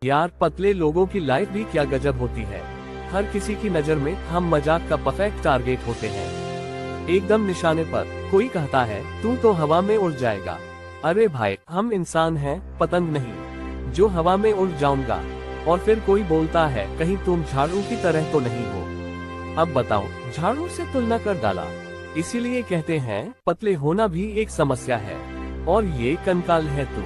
यार पतले लोगों की लाइफ भी क्या गजब होती है। हर किसी की नजर में हम मजाक का परफेक्ट टारगेट होते हैं, एकदम निशाने पर। कोई कहता है तू तो हवा में उड़ जाएगा। अरे भाई, हम इंसान हैं, पतंग नहीं जो हवा में उड़ जाऊंगा। और फिर कोई बोलता है कहीं तुम झाड़ू की तरह तो नहीं हो। अब बताओ, झाड़ू से तुलना कर डाला। इसीलिए कहते हैं पतले होना भी एक समस्या है और ये कंकाल है तू।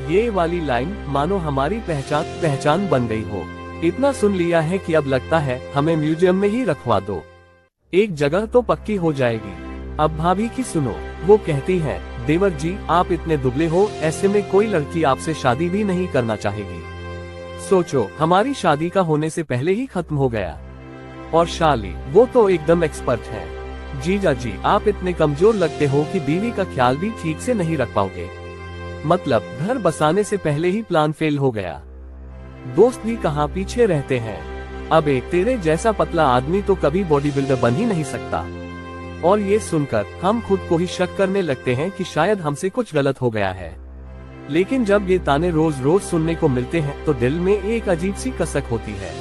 ये वाली लाइन मानो हमारी पहचान बन गई हो। इतना सुन लिया है कि अब लगता है हमें म्यूजियम में ही रखवा दो। एक जगह तो पक्की हो जाएगी। अब भाभी की सुनो, वो कहती है देवर जी आप इतने दुबले हो, ऐसे में कोई लड़की आपसे शादी भी नहीं करना चाहेगी। सोचो, हमारी शादी का होने से पहले ही खत्म हो गया। और शाली, वो तो एकदम एक्सपर्ट है। जीजा जी आप इतने कमजोर लगते हो कि बीवी का ख्याल भी ठीक से नहीं रख पाओगे। मतलब घर बसाने से पहले ही प्लान फेल हो गया। दोस्त भी कहाँ पीछे रहते हैं। अब एक तेरे जैसा पतला आदमी तो कभी बॉडी बिल्डर बन ही नहीं सकता। और ये सुनकर हम खुद को ही शक करने लगते हैं कि शायद हमसे कुछ गलत हो गया है। लेकिन जब ये ताने रोज रोज सुनने को मिलते हैं तो दिल में एक अजीब सी कसक होती है।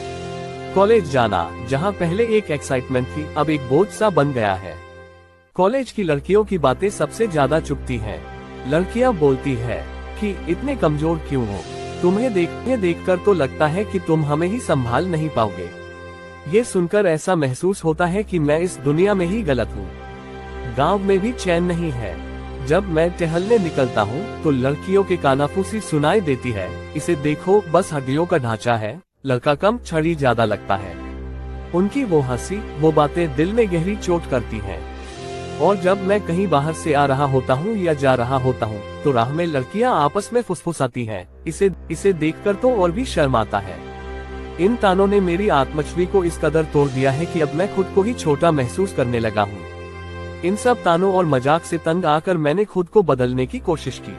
कॉलेज जाना, जहाँ पहले एक एक्साइटमेंट थी, अब एक बोझ सा बन गया है। कॉलेज की लड़कियों की बातें सबसे ज्यादा चुभती हैं। लड़कियां बोलती है कि इतने कमजोर क्यों हो, तुम्हें देखकर तो लगता है कि तुम हमें ही संभाल नहीं पाओगे। ये सुनकर ऐसा महसूस होता है कि मैं इस दुनिया में ही गलत हूँ। गांव में भी चैन नहीं है। जब मैं टहलने निकलता हूँ तो लड़कियों के कानाफूसी सुनाई देती है, इसे देखो बस हड्डियों का ढांचा है, लड़का कम छड़ी ज्यादा लगता है। उनकी वो हंसी, वो बातें दिल में गहरी चोट करती हैं। और जब मैं कहीं बाहर से आ रहा होता हूँ या जा रहा होता हूँ तो राह में लड़कियां आपस में फुसफुसाती हैं। इसे देखकर तो और भी शर्म आता है। इन तानों ने मेरी आत्मछवि को इस कदर तोड़ दिया है कि अब मैं खुद को ही छोटा महसूस करने लगा हूँ। इन सब तानों और मजाक से तंग आकर मैंने खुद को बदलने की कोशिश की।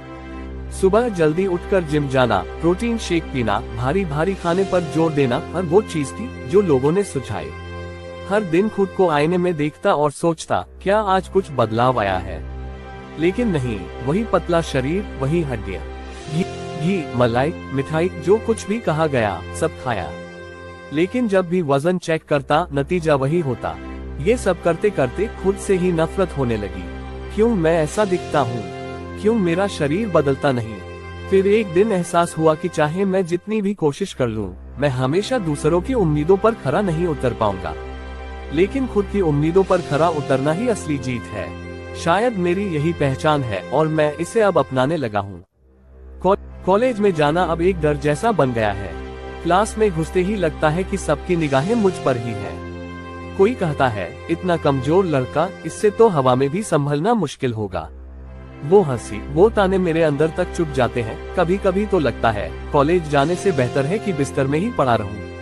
सुबह जल्दी उठकर जिम जाना, प्रोटीन शेक पीना, भारी भारी खाने पर जोर देना, और वो चीज थी जो लोगों ने सुझाई। हर दिन खुद को आईने में देखता और सोचता क्या आज कुछ बदलाव आया है। लेकिन नहीं, वही पतला शरीर, वही हड्डियां, घी, मलाई, मिठाई, जो कुछ भी कहा गया सब खाया। लेकिन जब भी वजन चेक करता नतीजा वही होता। ये सब करते करते खुद से ही नफरत होने लगी। क्यों मैं ऐसा दिखता हूँ, क्यों मेरा शरीर बदलता नहीं। फिर एक दिन एहसास हुआ कि चाहे मैं जितनी भी कोशिश कर लूं, मैं हमेशा दूसरों की उम्मीदों पर खरा नहीं उतर पाऊंगा। लेकिन खुद की उम्मीदों पर खरा उतरना ही असली जीत है। शायद मेरी यही पहचान है और मैं इसे अब अपनाने लगा हूँ। कॉलेज में जाना अब एक डर जैसा बन गया है। क्लास में घुसते ही लगता है कि सबकी निगाहें मुझ पर ही है। कोई कहता है इतना कमजोर लड़का, इससे तो हवा में भी संभलना मुश्किल होगा। वो हंसी, वो ताने मेरे अंदर तक चुभ जाते हैं। कभी कभी तो लगता है कॉलेज जाने से बेहतर है कि बिस्तर में ही पड़ा रहूं।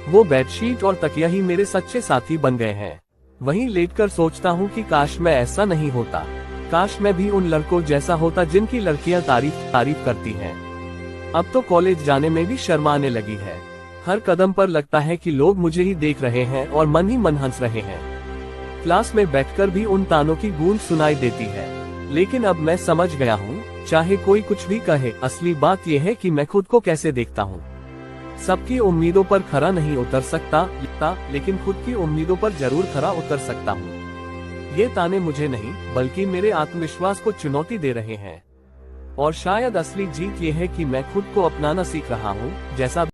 वो बेडशीट और तकिया ही मेरे सच्चे साथी बन गए हैं। वहीं लेटकर सोचता हूँ कि काश मैं ऐसा नहीं होता। काश मैं भी उन लड़कों जैसा होता जिनकी लड़कियां तारीफ करती हैं। अब तो कॉलेज जाने में भी शर्म आने लगी है। हर कदम पर लगता है कि लोग मुझे ही देख रहे हैं और मन ही मन हंस रहे हैं। क्लास में बैठकर भी उन तानों की गूंज सुनाई देती है। लेकिन अब मैं समझ गया हूँ, चाहे कोई कुछ भी कहे, असली बात यह है कि मैं खुद को कैसे देखता हूँ। सबकी उम्मीदों पर खरा नहीं उतर सकता, लेकिन खुद की उम्मीदों पर जरूर खरा उतर सकता हूँ। ये ताने मुझे नहीं बल्कि मेरे आत्मविश्वास को चुनौती दे रहे हैं। और शायद असली जीत ये है कि मैं खुद को अपनाना सीख रहा हूँ, जैसा